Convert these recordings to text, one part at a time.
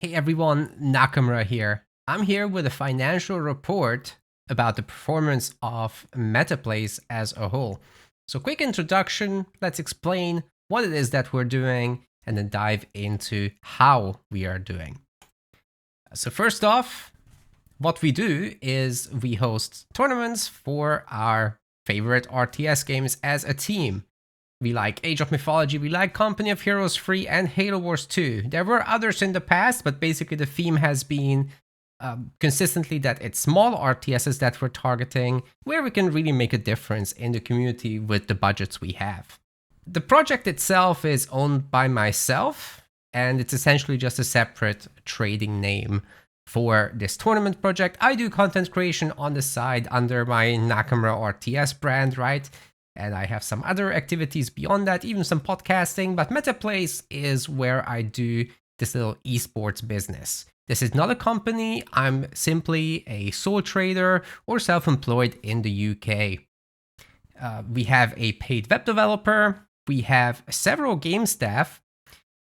Hey everyone, Nakamura here. I'm here with a financial report about the performance of MetaPlace as a whole. So, quick introduction, let's explain what it is that we're doing and then dive into how we are doing. So, first off, what we do is we host tournaments for our favorite RTS games as a team. We like Age of Mythology, we like Company of Heroes 3 and Halo Wars 2. There were others in the past, but basically the theme has been consistently that it's small RTSs that we're targeting, where we can really make a difference in the community with the budgets we have. The project itself is owned by myself, and it's essentially just a separate trading name for this tournament project. I do content creation on the side under my Nakamura RTS brand, right? And I have some other activities beyond that, even some podcasting, but MetaPlace is where I do this little esports business. This is not a company, I'm simply a sole trader or self-employed in the UK. We have a paid web developer, we have several game staff,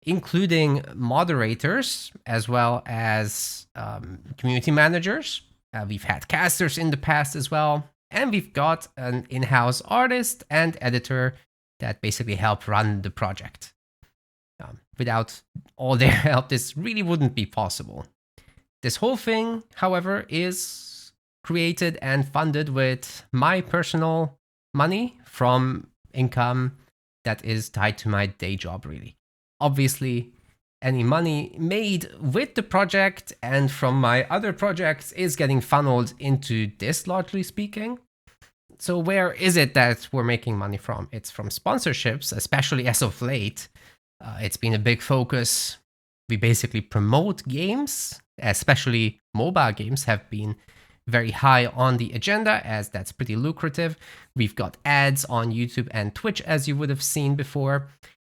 including moderators, as well as community managers. We've had casters in the past as well. And we've got an in-house artist and editor that basically help run the project. Without all their help, this really wouldn't be possible. This whole thing, however, is created and funded with my personal money from income that is tied to my day job, really. Obviously, any money made with the project and from my other projects is getting funneled into this, largely speaking. So where is it that we're making money from? It's from sponsorships, especially as of late. It's been a big focus. We basically promote games, especially mobile games have been very high on the agenda, as that's pretty lucrative. We've got ads on YouTube and Twitch, as you would have seen before.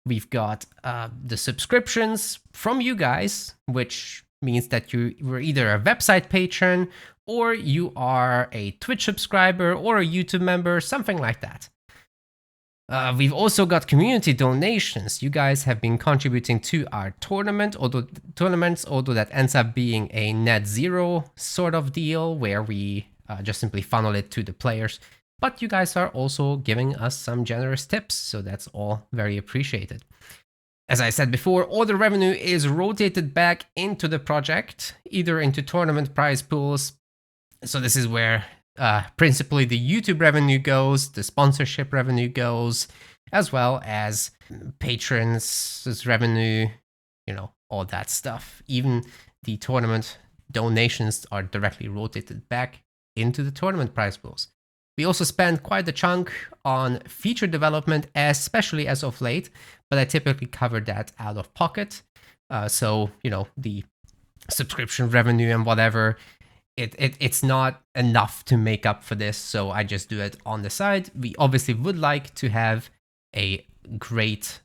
We've got the subscriptions from you guys, which means that you were either a website patron or you are a Twitch subscriber or a YouTube member, something like that. We've also got community donations. You guys have been contributing to our tournaments, although that ends up being a net zero sort of deal where we just simply funnel it to the players. But you guys are also giving us some generous tips, so that's all very appreciated. As I said before, all the revenue is rotated back into the project, either into tournament prize pools. So this is where principally the YouTube revenue goes, the sponsorship revenue goes, as well as patrons' revenue, all that stuff. Even the tournament donations are directly rotated back into the tournament prize pools. We also spend quite a chunk on feature development, especially as of late, but I typically cover that out of pocket. So, the subscription revenue and whatever, it's not enough to make up for this, so I just do it on the side. We obviously would like to have a great,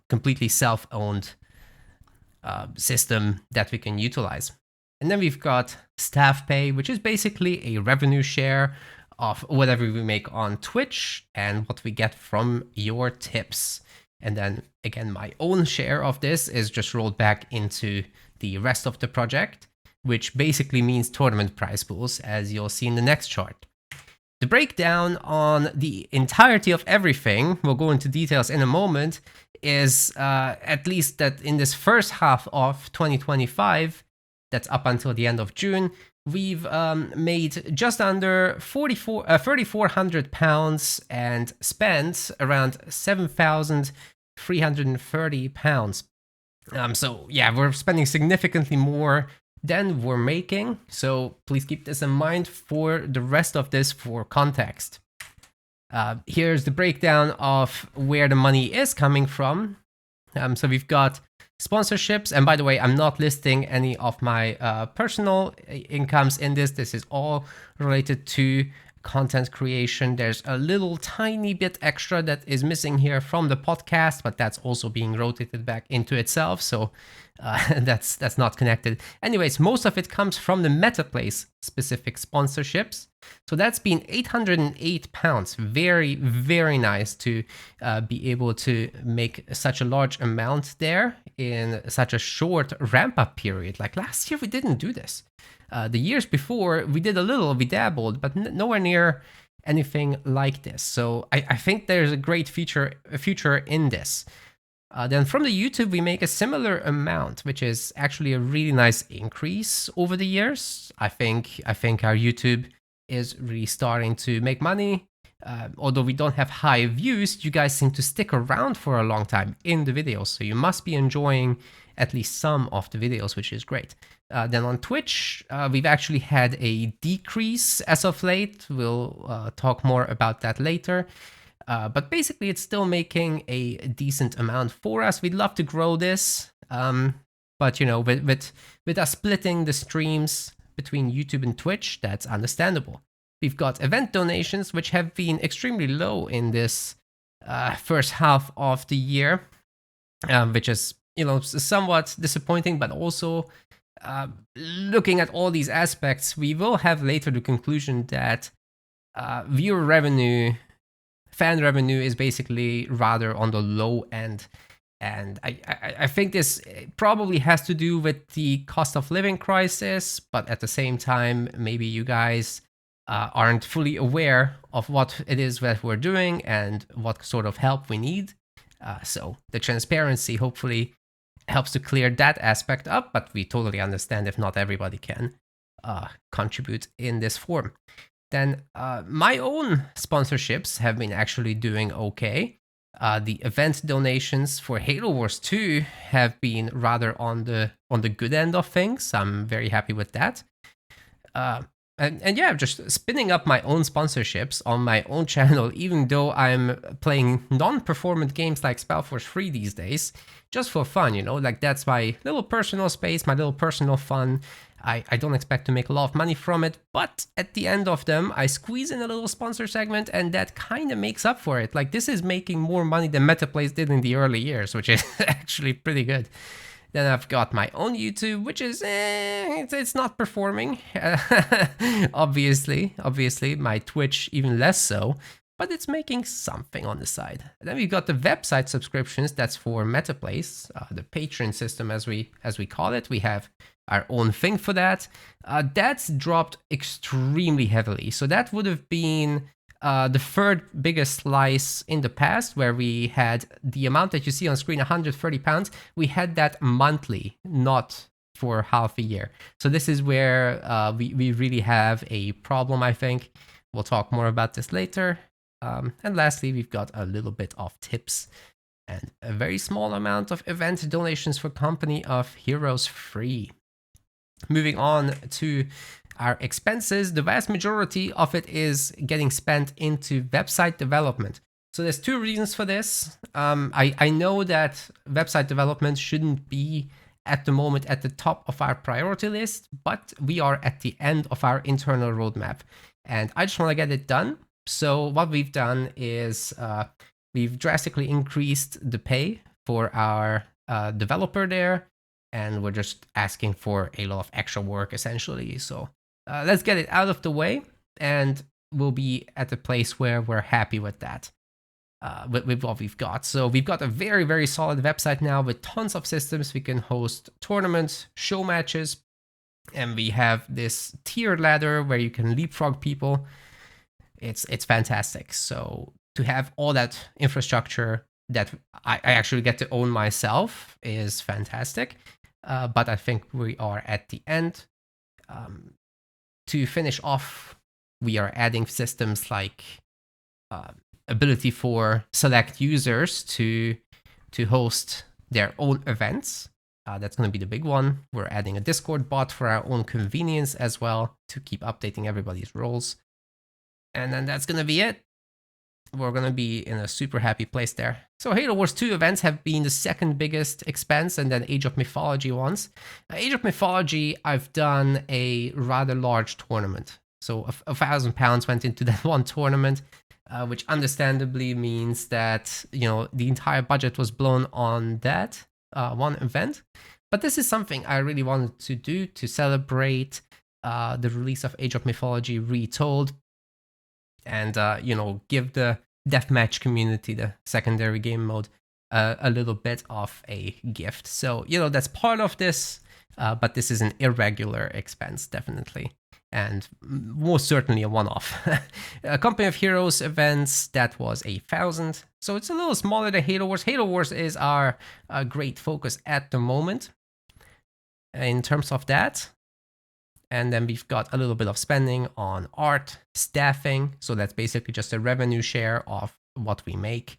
completely self-owned system that we can utilize. And then we've got staff pay, which is basically a revenue share of whatever we make on Twitch and what we get from your tips. And then again, my own share of this is just rolled back into the rest of the project, which basically means tournament prize pools, as you'll see in the next chart. The breakdown on the entirety of everything, we'll go into details in a moment, is at least that in this first half of 2025, that's up until the end of June, we've made just under £3,400 and spent around £7,330. So yeah, we're spending significantly more than we're making. So please keep this in mind for the rest of this for context. Here's the breakdown of where the money is coming from. So we've got sponsorships, and by the way, I'm not listing any of my personal incomes in this. This is all related to content creation. There's a little tiny bit extra that is missing here from the podcast, but that's also being rotated back into itself. So That's not connected. Anyways, most of it comes from the MetaPlace specific sponsorships. So that's been £808. Very, very nice to be able to make such a large amount there in such a short ramp up period. Like last year, we didn't do this. The years before, we did a little, we dabbled, but nowhere near anything like this. So I think there's a great future in this. Then from the YouTube, we make a similar amount, which is actually a really nice increase over the years. I think our YouTube is really starting to make money. Although we don't have high views, you guys seem to stick around for a long time in the videos. So you must be enjoying at least some of the videos, which is great. Then on Twitch, we've actually had a decrease as of late. We'll talk more about that later. But basically, it's still making a decent amount for us. We'd love to grow this, but you know, with us splitting the streams between YouTube and Twitch, that's understandable. We've got event donations, which have been extremely low in this first half of the year, which is, you know, somewhat disappointing, but also looking at all these aspects, we will have later the conclusion that viewer revenue, fan revenue is basically rather on the low end. And I think this probably has to do with the cost of living crisis, but at the same time, maybe you guys aren't fully aware of what it is that we're doing and what sort of help we need. So the transparency hopefully helps to clear that aspect up, but we totally understand if not everybody can contribute in this form. Then my own sponsorships have been actually doing okay. The event donations for Halo Wars 2 have been rather on the good end of things. I'm very happy with that. And yeah, just spinning up my own sponsorships on my own channel, even though I'm playing non-performant games like Spellforce 3 these days, just for fun, you know, like that's my little personal space, my little personal fun. I don't expect to make a lot of money from it, but at the end of them, I squeeze in a little sponsor segment, and that kind of makes up for it. Like, this is making more money than MetaPlace did in the early years, which is actually pretty good. Then I've got my own YouTube, which is, it's not performing, obviously. My Twitch even less so, but it's making something on the side. And then we've got the website subscriptions, that's for MetaPlace, the Patron system as we call it. We have our own thing for that. That's dropped extremely heavily. So that would have been the third biggest slice in the past, where we had the amount that you see on screen, £130. We had that monthly, not for half a year. So this is where we really have a problem, I think. We'll talk more about this later. And lastly, we've got a little bit of tips and a very small amount of event donations for Company of Heroes 3. Moving on to our expenses, the vast majority of it is getting spent into website development. So there's two reasons for this. I know that website development shouldn't be at the moment at the top of our priority list, but we are at the end of our internal roadmap, and I just want to get it done. So what we've done is we've drastically increased the pay for our developer there, and we're just asking for a lot of extra work essentially. So let's get it out of the way, and we'll be at the place where we're happy with that, with what we've got. So we've got a very, very solid website now with tons of systems. We can host tournaments, show matches, and we have this tier ladder where you can leapfrog people. It's fantastic. So to have all that infrastructure that I actually get to own myself is fantastic. But I think we are at the end. To finish off, we are adding systems like ability for select users to host their own events. That's going to be the big one. We're adding a Discord bot for our own convenience as well to keep updating everybody's roles. And then that's going to be it. We're going to be in a super happy place there. So Halo Wars 2 events have been the second biggest expense, and then Age of Mythology ones. Age of Mythology, I've done a rather large tournament. So £1,000 went into that one tournament, which understandably means that, you know, the entire budget was blown on that one event. But this is something I really wanted to do to celebrate the release of Age of Mythology Retold, and give the deathmatch community, the secondary game mode, a little bit of a gift. So that's part of this, but this is an irregular expense, definitely, and most certainly a one-off. A Company of Heroes events, that was 1,000, so it's a little smaller than Halo Wars. Halo Wars is our great focus at the moment in terms of that. And then we've got a little bit of spending on art, staffing, so that's basically just a revenue share of what we make.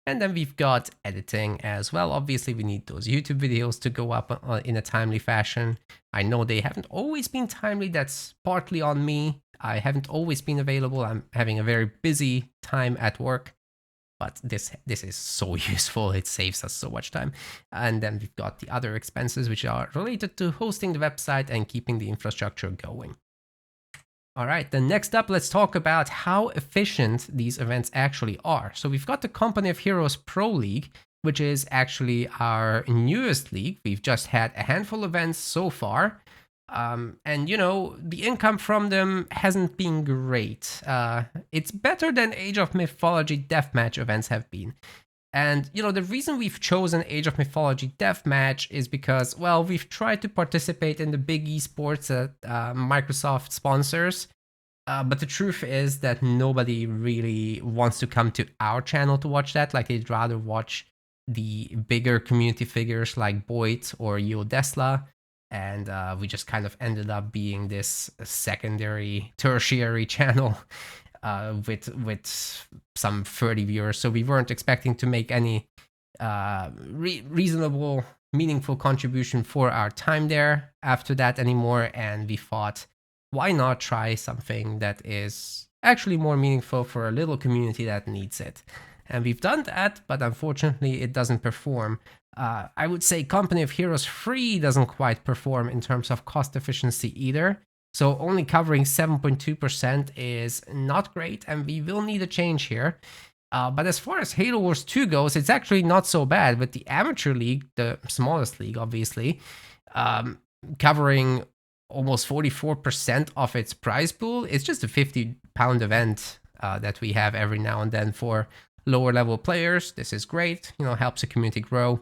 And then we've got editing as well. Obviously, we need those YouTube videos to go up in a timely fashion. I know they haven't always been timely. That's partly on me. I haven't always been available. I'm having a very busy time at work. But this is so useful. It saves us so much time. And then we've got the other expenses, which are related to hosting the website and keeping the infrastructure going. All right, then next up, let's talk about how efficient these events actually are. So we've got the Company of Heroes Pro League, which is actually our newest league. We've just had a handful of events so far. And the income from them hasn't been great. It's better than Age of Mythology deathmatch events have been. And the reason we've chosen Age of Mythology deathmatch is because, well, we've tried to participate in the big esports that Microsoft sponsors, but the truth is that nobody really wants to come to our channel to watch that. Like, they'd rather watch the bigger community figures like Boyd or Yo Desla. And we just kind of ended up being this secondary, tertiary channel with some 30 viewers. So we weren't expecting to make any reasonable, meaningful contribution for our time there after that anymore. And we thought, why not try something that is actually more meaningful for a little community that needs it? And we've done that, but unfortunately it doesn't perform. I would say Company of Heroes Free doesn't quite perform in terms of cost efficiency either. So only covering 7.2% is not great, and we will need a change here. But as far as Halo Wars 2 goes, it's actually not so bad, with the Amateur League, the smallest league obviously, covering almost 44% of its prize pool. It's just a £50 event that we have every now and then for lower level players. This is great, helps the community grow.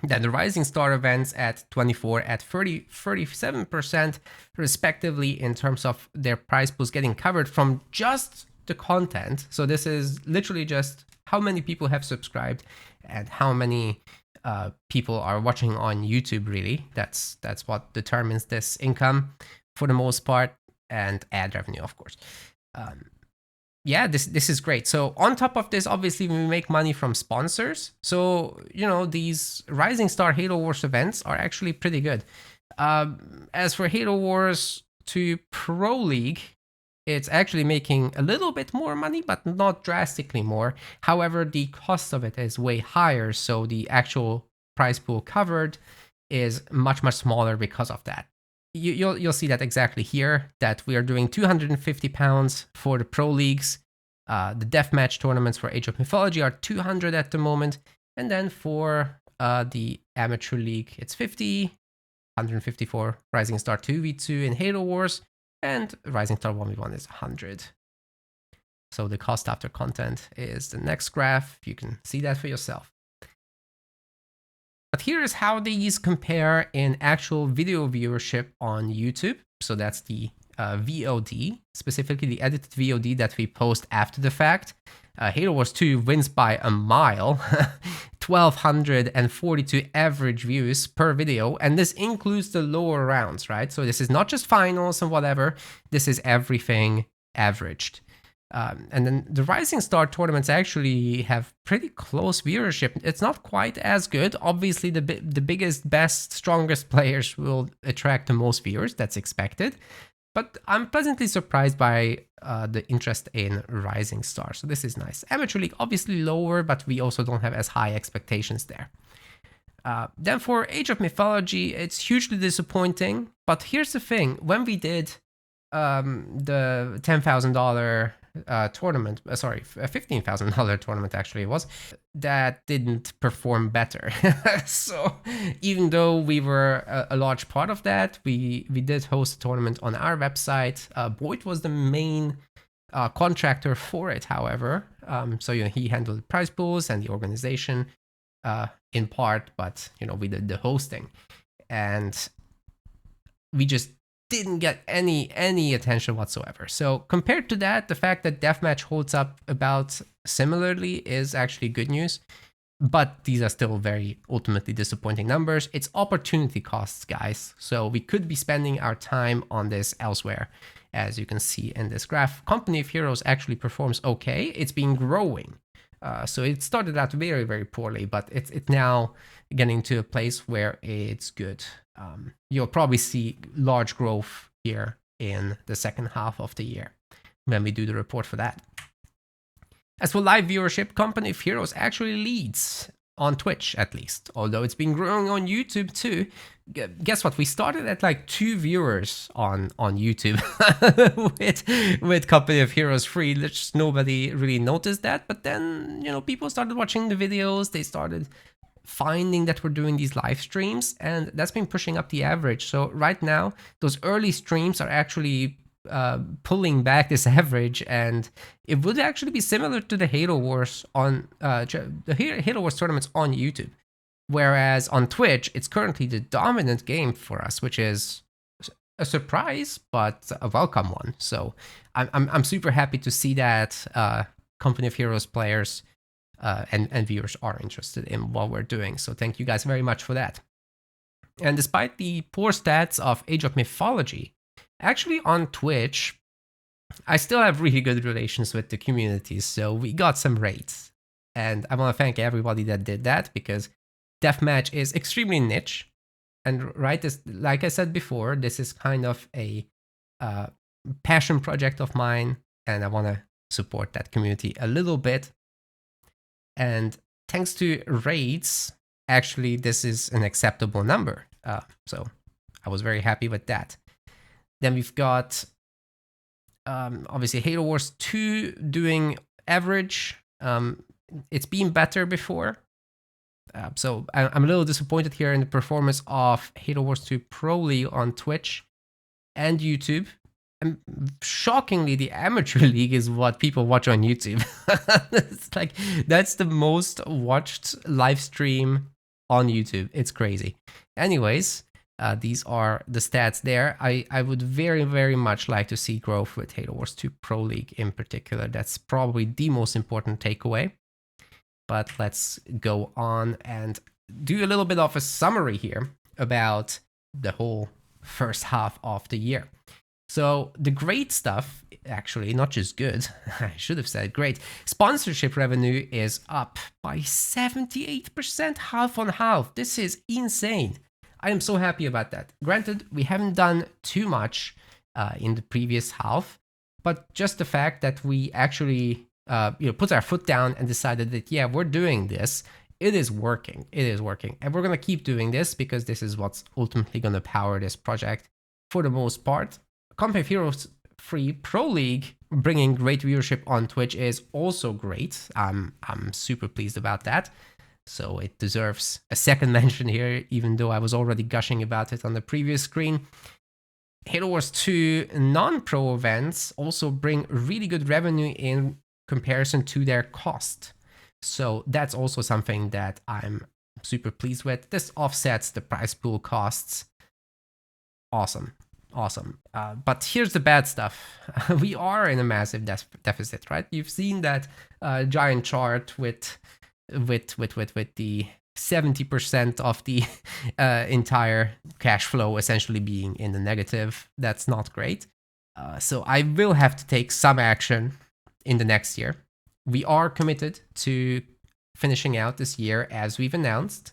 Then the Rising Star events at 24 at 37% respectively in terms of their prize pools getting covered from just the content. So this is literally just how many people have subscribed and how many people are watching on YouTube, really. That's what determines this income for the most part, and ad revenue, of course. Yeah, this is great. So on top of this, obviously, we make money from sponsors. So, these Rising Star Halo Wars events are actually pretty good. As for Halo Wars 2 Pro League, it's actually making a little bit more money, but not drastically more. However, the cost of it is way higher, so the actual prize pool covered is much, much smaller because of that. You'll see that exactly here, that we are doing £250 for the pro leagues. The deathmatch tournaments for Age of Mythology are 200 at the moment. And then for the amateur league, it's 50, 150 for Rising Star 2v2 in Halo Wars, and Rising Star 1v1 is 100. So the cost after content is the next graph. You can see that for yourself. But here is how these compare in actual video viewership on YouTube. So that's the VOD, specifically the edited VOD that we post after the fact. Halo Wars 2 wins by a mile, 1,242 average views per video, and this includes the lower rounds, right? So this is not just finals and whatever, this is everything averaged. And then the Rising Star tournaments actually have pretty close viewership. It's not quite as good. Obviously, the biggest, best, strongest players will attract the most viewers. That's expected. But I'm pleasantly surprised by the interest in Rising Star. So this is nice. Amateur League, obviously lower, but we also don't have as high expectations there. Then for Age of Mythology, it's hugely disappointing. But here's the thing. When we did the $10,000 tournament, sorry, a $15,000 tournament actually it was, that didn't perform better. So even though we were a large part of that, we did host a tournament on our website. Boyd was the main contractor for it, however. So he handled the prize pools and the organization in part, but we did the hosting, and we just didn't get any attention whatsoever. So compared to that, the fact that Deathmatch holds up about similarly is actually good news. But these are still very ultimately disappointing numbers. It's opportunity costs, guys. So we could be spending our time on this elsewhere. As you can see in this graph, Company of Heroes actually performs okay. It's been growing. So it started out very, very poorly, but it's now getting to a place where it's good. You'll probably see large growth here in the second half of the year when we do the report for that. As for live viewership, Company of Heroes actually leads on Twitch, at least, although it's been growing on YouTube too. Guess what? We started at like 2 viewers on YouTube with Company of Heroes free. Just nobody really noticed that, but then people started watching the videos. They started finding that we're doing these live streams, and that's been pushing up the average. So right now, those early streams are actually pulling back this average, and it would actually be similar to the Halo Wars on the Halo Wars tournaments on YouTube. Whereas on Twitch, it's currently the dominant game for us, which is a surprise, but a welcome one. So I'm super happy to see that Company of Heroes players and viewers are interested in what we're doing. So thank you guys very much for that. And despite the poor stats of Age of Mythology, actually on Twitch, I still have really good relations with the community. So we got some raids. And I want to thank everybody that did that, because Deathmatch is extremely niche, and like I said before, this is kind of a passion project of mine, and I want to support that community a little bit. And thanks to raids, actually, this is an acceptable number. So I was very happy with that. Then we've got obviously Halo Wars 2 doing average. It's been better before. So I'm a little disappointed here in the performance of Halo Wars 2 Pro League on Twitch and YouTube. And shockingly, the Amateur League is what people watch on YouTube. It's like, that's the most watched live stream on YouTube. It's crazy. Anyways, these are the stats there. I would very, very much like to see growth with Halo Wars 2 Pro League in particular. That's probably the most important takeaway. But let's go on and do a little bit of a summary here about the whole first half of the year. So the great stuff, actually, not just good, I should have said great, sponsorship revenue is up by 78%, half on half. This is insane. I am so happy about that. Granted, we haven't done too much in the previous half, but just the fact that we actually put our foot down and decided that, yeah, we're doing this. It is working. It is working. And we're going to keep doing this because this is what's ultimately going to power this project for the most part. Company of Heroes Free Pro League bringing great viewership on Twitch is also great. I'm super pleased about that. So it deserves a second mention here, even though I was already gushing about it on the previous screen. Halo Wars 2 non-pro events also bring really good revenue in comparison to their cost. So that's also something that I'm super pleased with. This offsets the prize pool costs. Awesome. But here's the bad stuff. We are in a massive deficit, right? You've seen that giant chart with the 70% of the entire cash flow essentially being in the negative. That's not great. So I will have to take some action in the next year. We are committed to finishing out this year as we've announced,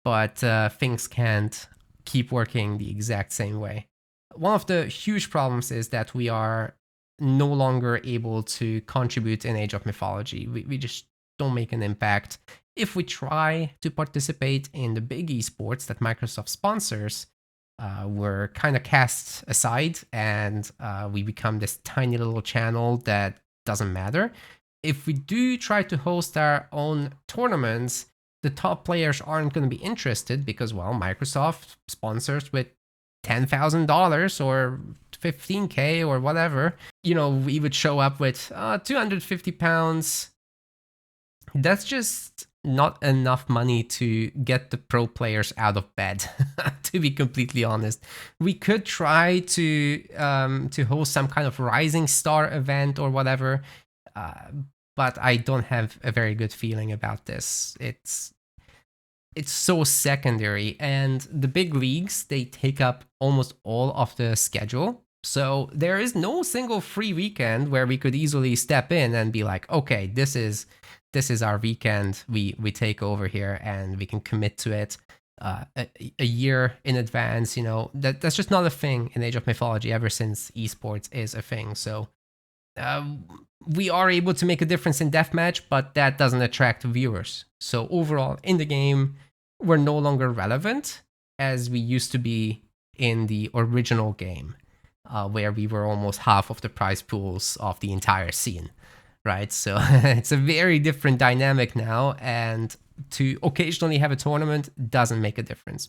but things can't keep working the exact same way. One of the huge problems is that we are no longer able to contribute in Age of Mythology. We just don't make an impact. If we try to participate in the big esports that Microsoft sponsors, we're kind of cast aside, and we become this tiny little channel that doesn't matter. If we do try to host our own tournaments, the top players aren't going to be interested because, well, Microsoft sponsors with $10,000 or 15K or whatever. We would show up with 250 pounds. That's just not enough money to get the pro players out of bed, to be completely honest. We could try to host some kind of rising star event or whatever, but I don't have a very good feeling about this. It's so secondary, and the big leagues, they take up almost all of the schedule. So there is no single free weekend where we could easily step in and be like, okay, this is our weekend. We take over here and we can commit to it a year in advance. That's just not a thing in Age of Mythology ever since esports is a thing. So we are able to make a difference in deathmatch, but that doesn't attract viewers. So overall, in the game, we're no longer relevant as we used to be in the original game, where we were almost half of the prize pools of the entire scene, right? So it's a very different dynamic now, and to occasionally have a tournament doesn't make a difference.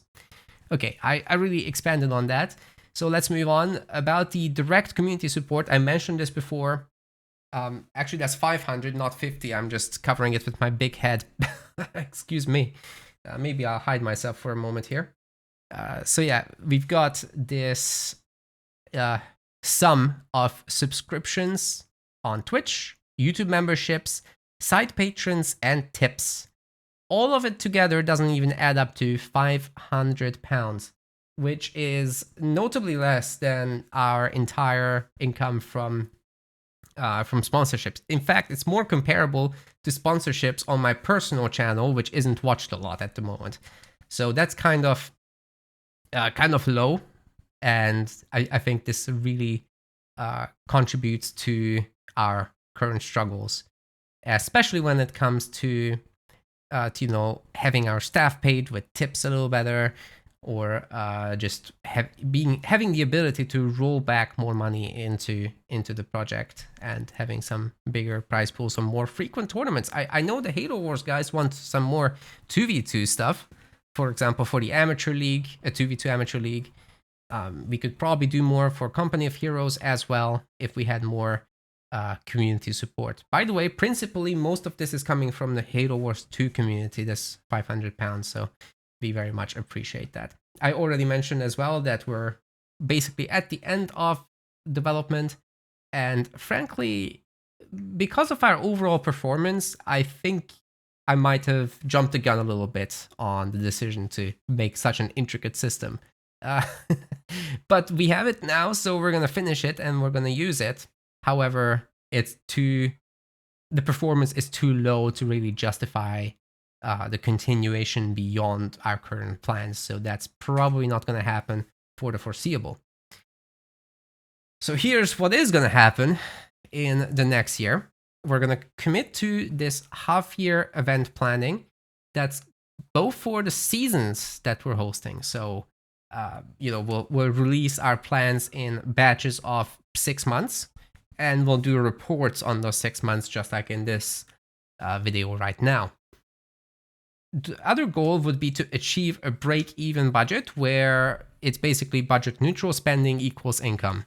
Okay, I really expanded on that. So let's move on. About the direct community support, I mentioned this before. Actually, that's 500, not 50. I'm just covering it with my big head. Excuse me. Maybe I'll hide myself for a moment here. So yeah, we've got this sum of subscriptions on Twitch, YouTube memberships, site patrons, and tips. All of it together doesn't even add up to £500, which is notably less than our entire income from sponsorships. In fact, it's more comparable to sponsorships on my personal channel, which isn't watched a lot at the moment. So that's kind of low, and I think this really contributes to our current struggles, especially when it comes to having our staff paid with tips a little better, or just having the ability to roll back more money into the project and having some bigger prize pools, some more frequent tournaments. I know the Halo Wars guys want some more 2v2 stuff, for example, for the amateur league, a 2v2 amateur league. We could probably do more for Company of Heroes as well if we had more community support. By the way, principally, most of this is coming from the Halo Wars 2 community, this £500, so we very much appreciate that. I already mentioned as well that we're basically at the end of development, and frankly, because of our overall performance, I think I might have jumped the gun a little bit on the decision to make such an intricate system. But we have it now, so we're going to finish it and we're going to use it. However, the performance is too low to really justify the continuation beyond our current plans. So that's probably not going to happen for the foreseeable. So here's what is going to happen in the next year. We're going to commit to this half-year event planning that's both for the seasons that we're hosting. So, we'll release our plans in batches of 6 months, and we'll do reports on those 6 months, just like in this video right now. The other goal would be to achieve a break-even budget where it's basically budget neutral, spending equals income.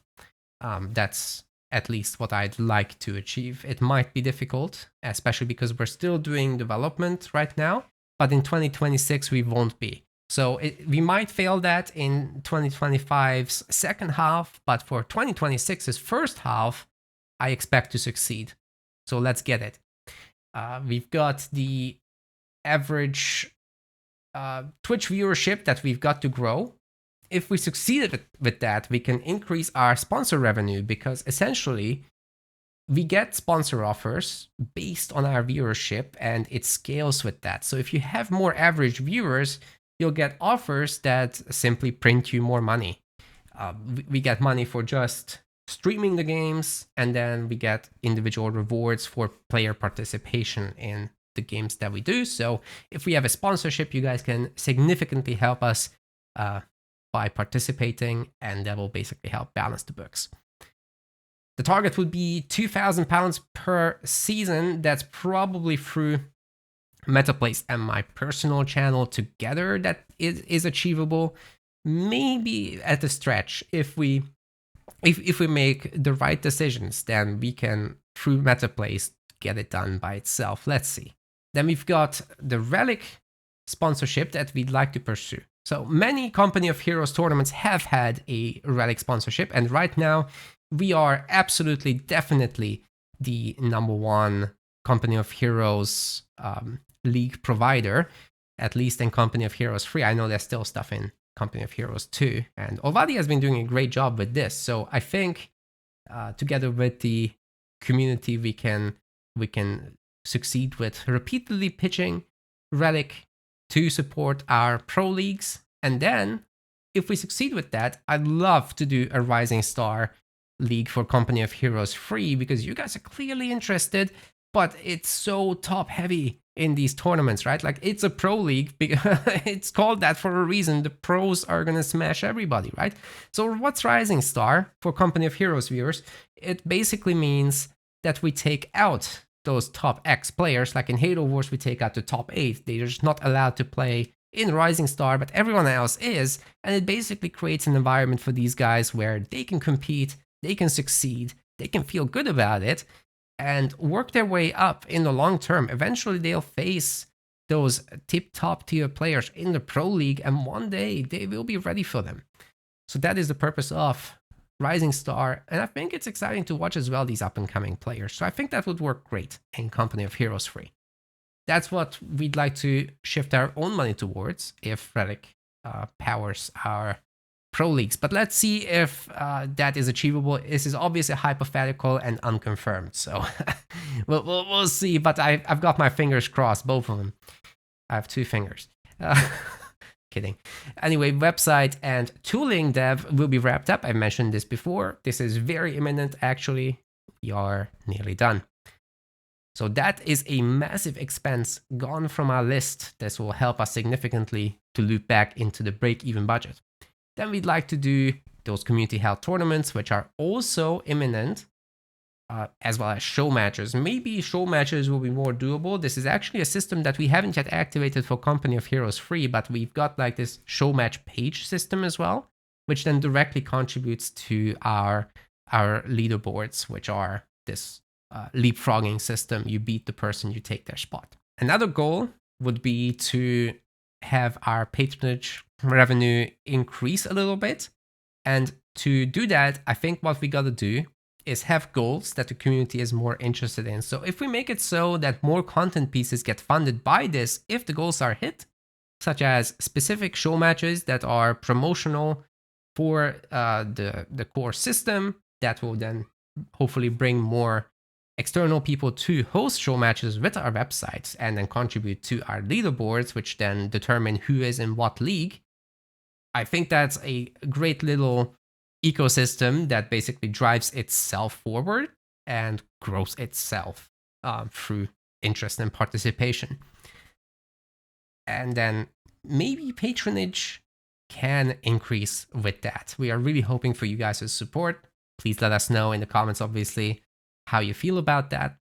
That's at least what I'd like to achieve. It might be difficult, especially because we're still doing development right now, but in 2026 we won't be. So we might fail that in 2025's second half, but for 2026's first half, I expect to succeed. So let's get it. We've got the average Twitch viewership that we've got to grow. If we succeeded with that, we can increase our sponsor revenue, because essentially we get sponsor offers based on our viewership and it scales with that. So if you have more average viewers, you'll get offers that simply print you more money. We get money for just streaming the games, and then we get individual rewards for player participation in the games that we do. So if we have a sponsorship, you guys can significantly help us by participating, and that will basically help balance the books. The target would be £2,000 per season. That's probably through MetaPlace and my personal channel together that is achievable. Maybe at a stretch, if we make the right decisions, then we can, through MetaPlace, get it done by itself. Let's see. Then we've got the Relic sponsorship that we'd like to pursue. So many Company of Heroes tournaments have had a Relic sponsorship, and right now we are absolutely, definitely the #1 Company of Heroes league provider, at least in Company of Heroes 3. I know there's still stuff in Company of Heroes 2, and Olvadi has been doing a great job with this. So I think together with the community, we can succeed with repeatedly pitching Relic to support our pro leagues. And then if we succeed with that, I'd love to do a Rising Star league for Company of Heroes 3, because you guys are clearly interested, but it's so top heavy in these tournaments, right? Like, it's a pro league, because it's called that for a reason. The pros are gonna smash everybody, right? So what's Rising Star for Company of Heroes viewers? It basically means that we take out those top X players. Like in Halo Wars, we take out the top 8. They're just not allowed to play in Rising Star, but everyone else is. And it basically creates an environment for these guys where they can compete, they can succeed, they can feel good about it, and work their way up in the long term. Eventually, they'll face those top tier players in the pro league, and one day they will be ready for them. So that is the purpose of Rising Star, and I think it's exciting to watch as well these up and coming players. So I think that would work great in Company of Heroes 3. That's what we'd like to shift our own money towards if Relic powers our pro leagues. But let's see if that is achievable. This is obviously hypothetical and unconfirmed, so we'll see. But I've got my fingers crossed, both of them. I have 2 fingers. Kidding. Anyway, website and tooling dev will be wrapped up. I mentioned this before. This is very imminent, actually. We are nearly done. So that is a massive expense gone from our list. This will help us significantly to loop back into the break-even budget. Then we'd like to do those community held tournaments, which are also imminent, as well as show matches. Maybe show matches will be more doable. This is actually a system that we haven't yet activated for Company of Heroes 3, but we've got like this show match page system as well, which then directly contributes to our leaderboards, which are this leapfrogging system. You beat the person, you take their spot. Another goal would be to have our patronage revenue increase a little bit. And to do that, I think what we gotta do is have goals that the community is more interested in. So if we make it so that more content pieces get funded by this, if the goals are hit, such as specific show matches that are promotional for the core system, that will then hopefully bring more external people to host show matches with our websites and then contribute to our leaderboards, which then determine who is in what league. I think that's a great little ecosystem that basically drives itself forward and grows itself through interest and participation. And then maybe patronage can increase with that. We are really hoping for you guys' support. Please let us know in the comments, obviously, how you feel about that,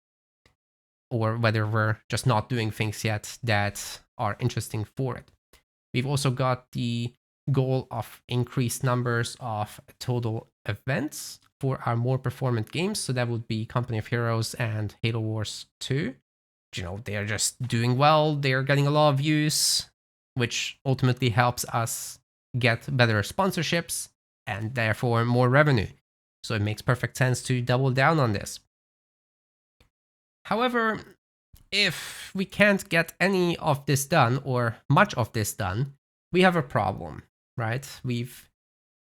or whether we're just not doing things yet that are interesting for it. We've also got the goal of increased numbers of total events for our more performant games. So that would be Company of Heroes and Halo Wars 2. You know, they're just doing well. They're getting a lot of views, which ultimately helps us get better sponsorships and therefore more revenue. So it makes perfect sense to double down on this. However, if we can't get any of this done or much of this done, we have a problem, right?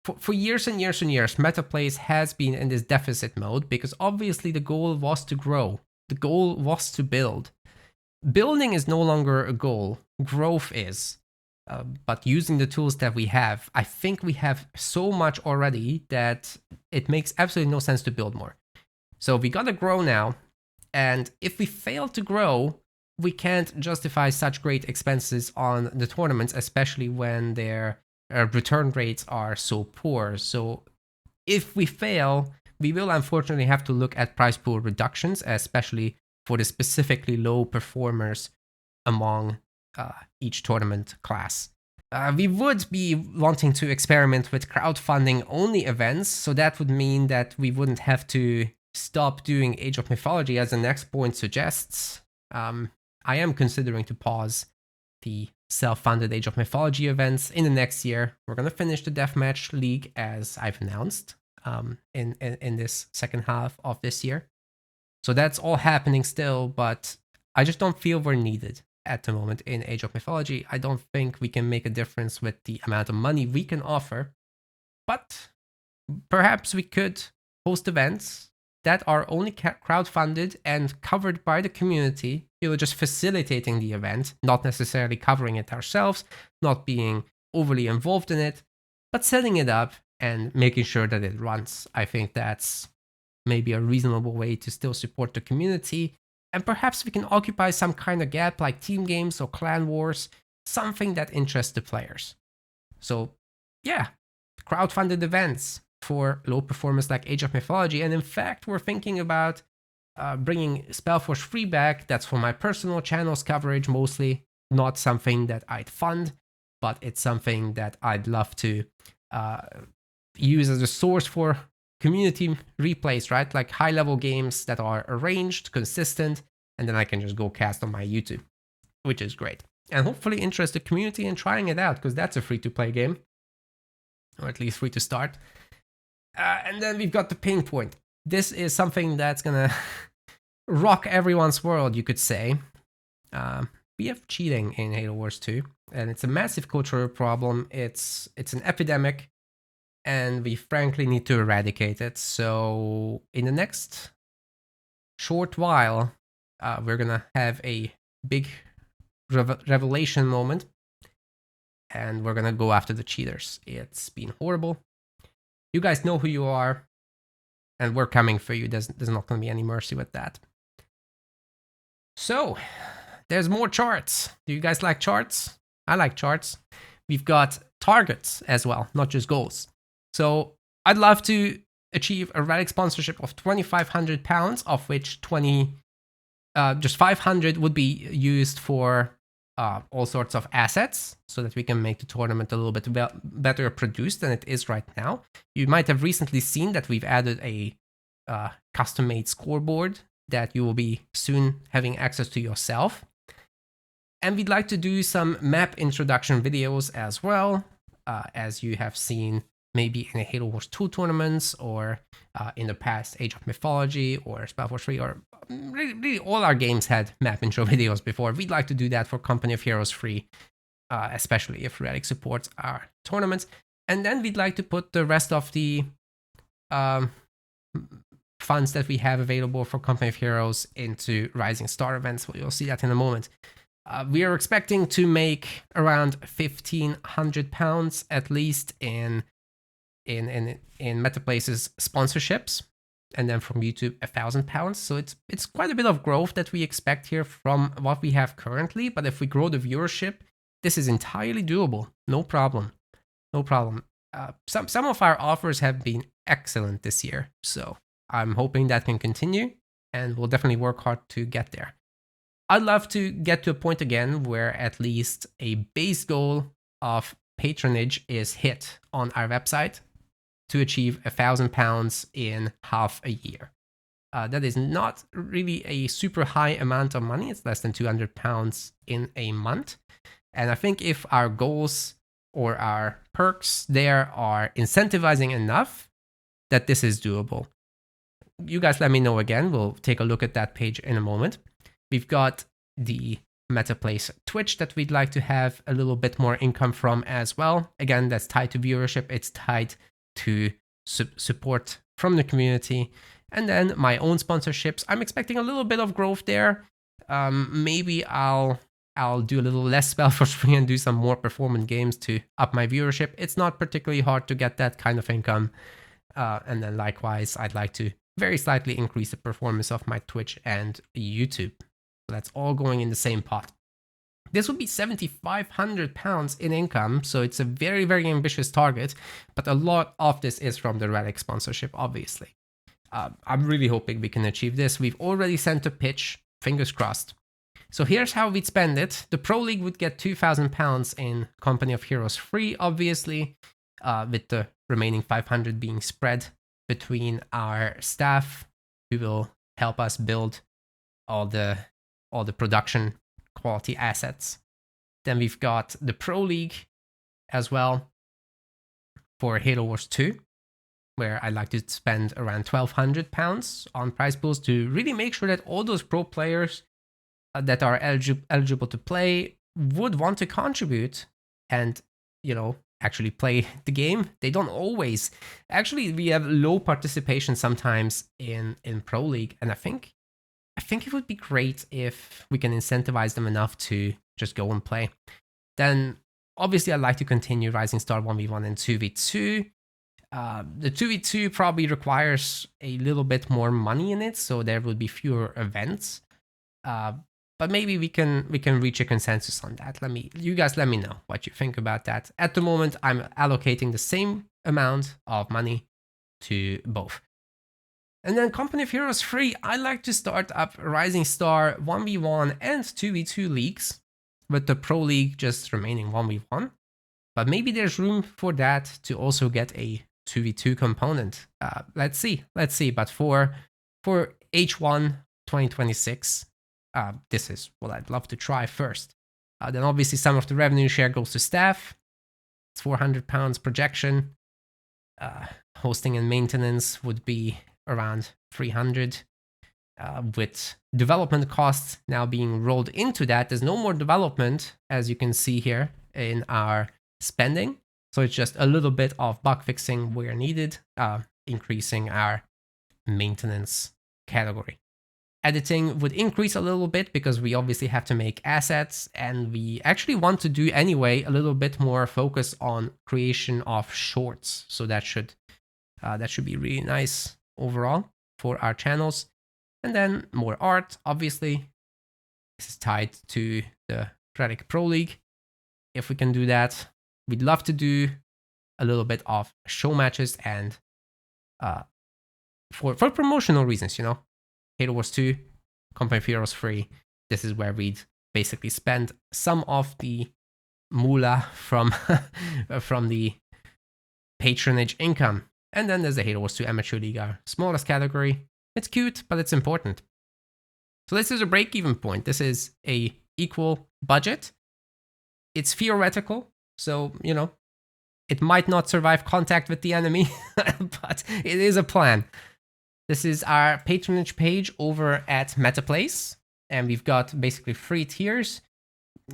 For years and years and years, MetaPlace has been in this deficit mode because obviously the goal was to grow. The goal was to build. Building is no longer a goal. Growth is. But using the tools that we have, I think we have so much already that it makes absolutely no sense to build more. So we gotta grow now. And if we fail to grow, we can't justify such great expenses on the tournaments, especially when their return rates are so poor. So if we fail, we will unfortunately have to look at prize pool reductions, especially for the specifically low performers among each tournament class. We would be wanting to experiment with crowdfunding only events, so that would mean that we wouldn't have to stop doing Age of Mythology, as the next point suggests. I am considering to pause the self-funded Age of Mythology events in the next year. We're going to finish the Deathmatch League, as I've announced, in this second half of this year. So that's all happening still, but I just don't feel we're needed at the moment in Age of Mythology. I don't think we can make a difference with the amount of money we can offer, but perhaps we could host events that are only crowdfunded and covered by the community, just facilitating the event, not necessarily covering it ourselves, not being overly involved in it, but setting it up and making sure that it runs. I think that's maybe a reasonable way to still support the community. And perhaps we can occupy some kind of gap like team games or clan wars, something that interests the players. So yeah, crowdfunded events for low performers like Age of Mythology. And in fact, we're thinking about bringing Spellforce Free back. That's for my personal channels coverage mostly, not something that I'd fund, but it's something that I'd love to use as a source for community replays, right? Like high level games that are arranged, consistent, and then I can just go cast on my YouTube, which is great. And hopefully interest the community in trying it out, because that's a free to play game, or at least free to start. And then we've got the pain point. This is something that's gonna rock everyone's world, you could say. We have cheating in Halo Wars 2, and it's a massive cultural problem. It's an epidemic, and we frankly need to eradicate it. So in the next short while, we're gonna have a big revelation moment, and we're gonna go after the cheaters. It's been horrible. You guys know who you are, and we're coming for you. There's not gonna be any mercy with that. So there's more charts. Do you guys like charts? I like charts. We've got targets as well, not just goals. So I'd love to achieve a Relic sponsorship of £2,500, of which just 500 would be used for all sorts of assets, so that we can make the tournament a little bit better produced than it is right now. You might have recently seen that we've added a custom-made scoreboard that you will be soon having access to yourself. And we'd like to do some map introduction videos as well, as you have seen maybe in the Halo Wars 2 tournaments, or in the past Age of Mythology or Spellforce 3, or really all our games had map intro videos before. We'd like to do that for Company of Heroes free, especially if Relic supports our tournaments. And then we'd like to put the rest of the funds that we have available for Company of Heroes into Rising Star events. Well, you'll see that in a moment. We are expecting to make around £1,500 at least in Metaplace's sponsorships, and then from YouTube £1,000. So it's quite a bit of growth that we expect here from what we have currently. But if we grow the viewership, this is entirely doable. No problem. Some of our offers have been excellent this year, so I'm hoping that can continue, and we'll definitely work hard to get there. I'd love to get to a point again where at least a base goal of patronage is hit on our website to achieve £1,000 in half a year. That is not really a super high amount of money. It's less than £200 in a month. And I think if our goals or our perks there are incentivizing enough, that this is doable. You guys let me know again. We'll take a look at that page in a moment. We've got the Metaplace Twitch that we'd like to have a little bit more income from as well. Again, that's tied to viewership. It's tied to support from the community. And then my own sponsorships. I'm expecting a little bit of growth there. Maybe I'll do a little less Spellforce Free and do some more performant games to up my viewership. It's not particularly hard to get that kind of income. And then likewise, I'd like to very slightly increase the performance of my Twitch and YouTube. That's all going in the same pot. This would be £7,500 in income, so it's a very, very ambitious target, but a lot of this is from the Relic sponsorship, obviously. I'm really hoping we can achieve this. We've already sent a pitch, fingers crossed. So here's how we'd spend it. The Pro League would get £2,000 in Company of Heroes free, obviously, with the remaining 500 being spread between our staff, who will help us build all the production quality assets. Then we've got the Pro League as well for Halo Wars 2, where I'd like to spend around £1,200 on prize pools to really make sure that all those pro players that are eligible to play would want to contribute and, you know, actually play the game. They don't always. Actually, we have low participation sometimes in Pro League, and I think it would be great if we can incentivize them enough to just go and play. Then, obviously, I'd like to continue Rising Star 1v1 and 2v2. The 2v2 probably requires a little bit more money in it, so there will be fewer events. But maybe we can reach a consensus on that. You guys let me know what you think about that. At the moment, I'm allocating the same amount of money to both. And then Company of Heroes 3, I like to start up Rising Star 1v1 and 2v2 leagues, with the Pro League just remaining 1v1. But maybe there's room for that to also get a 2v2 component. Let's see. But for H1 2026, this is what I'd love to try first. Then obviously some of the revenue share goes to staff. It's £400 projection. Hosting and maintenance would be around 300. With development costs now being rolled into that, there's no more development, as you can see here in our spending. So it's just a little bit of bug fixing where needed, increasing our maintenance category. Editing would increase a little bit because we obviously have to make assets, and we actually want to do anyway a little bit more focus on creation of shorts. So that should be really nice overall for our channels. And then more art, obviously. This is tied to the Radic Pro League. If we can do that, we'd love to do a little bit of show matches and for promotional reasons, you know. Halo Wars 2, Company of Heroes 3. This is where we'd basically spend some of the moolah from the patronage income. And then there's the Halo Wars 2 Amateur League, our smallest category. It's cute, but it's important. So this is a break-even point. This is a equal budget. It's theoretical, so, you know, it might not survive contact with the enemy, but it is a plan. This is our patronage page over at MetaPlace, and we've got basically 3 tiers.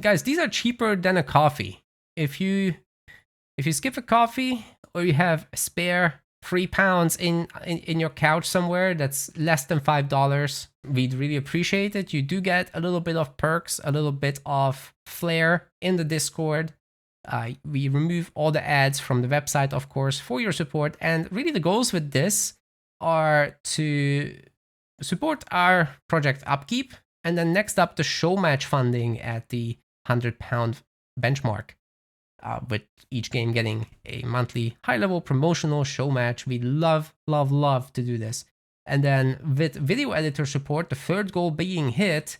Guys, these are cheaper than a coffee. If you skip a coffee, or you have a spare £3 in your couch somewhere that's less than $5, we'd really appreciate it. You do get a little bit of perks, a little bit of flair in the Discord. We remove all the ads from the website, of course, for your support. And really the goals with this are to support our project upkeep. And then next up, the show match funding at the £100 benchmark. With each game getting a monthly high-level promotional show match. We'd love to do this. And then with video editor support, the third goal being hit,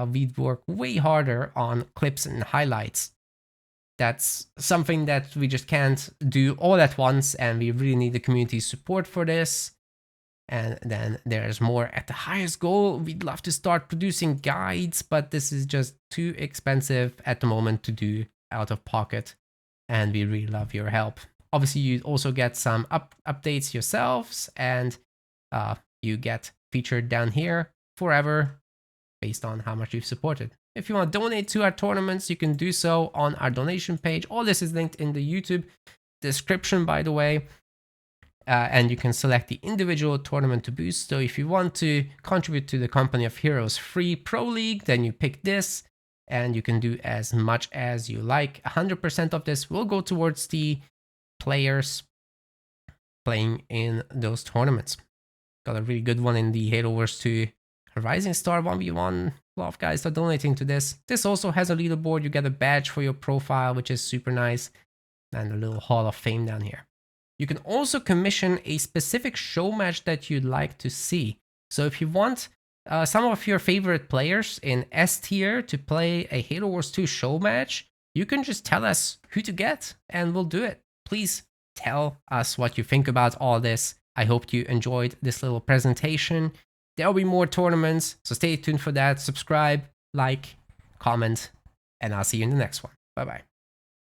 we'd work way harder on clips and highlights. That's something that we just can't do all at once, and we really need the community's support for this. And then there's more at the highest goal. We'd love to start producing guides, but this is just too expensive at the moment to do out of pocket, and we really love your help. Obviously, you also get some updates yourselves, and you get featured down here forever based on how much you've supported. If you want to donate to our tournaments, you can do so on our donation page. All this is linked in the YouTube description, by the way. And you can select the individual tournament to boost. So if you want to contribute to the Company of Heroes free Pro League, then you pick this. And you can do as much as you like. 100% of this will go towards the players playing in those tournaments. Got a really good one in the Halo Wars 2 Rising Star 1v1. A lot of guys are donating to this. This also has a leaderboard. You get a badge for your profile, which is super nice. And a little Hall of Fame down here. You can also commission a specific show match that you'd like to see. So if you want some of your favorite players in S tier to play a Halo Wars 2 show match, you can just tell us who to get and we'll do it. Please tell us what you think about all this. I hope you enjoyed this little presentation. There'll be more tournaments, so stay tuned for that. Subscribe, like, comment, and I'll see you in the next one. Bye-bye.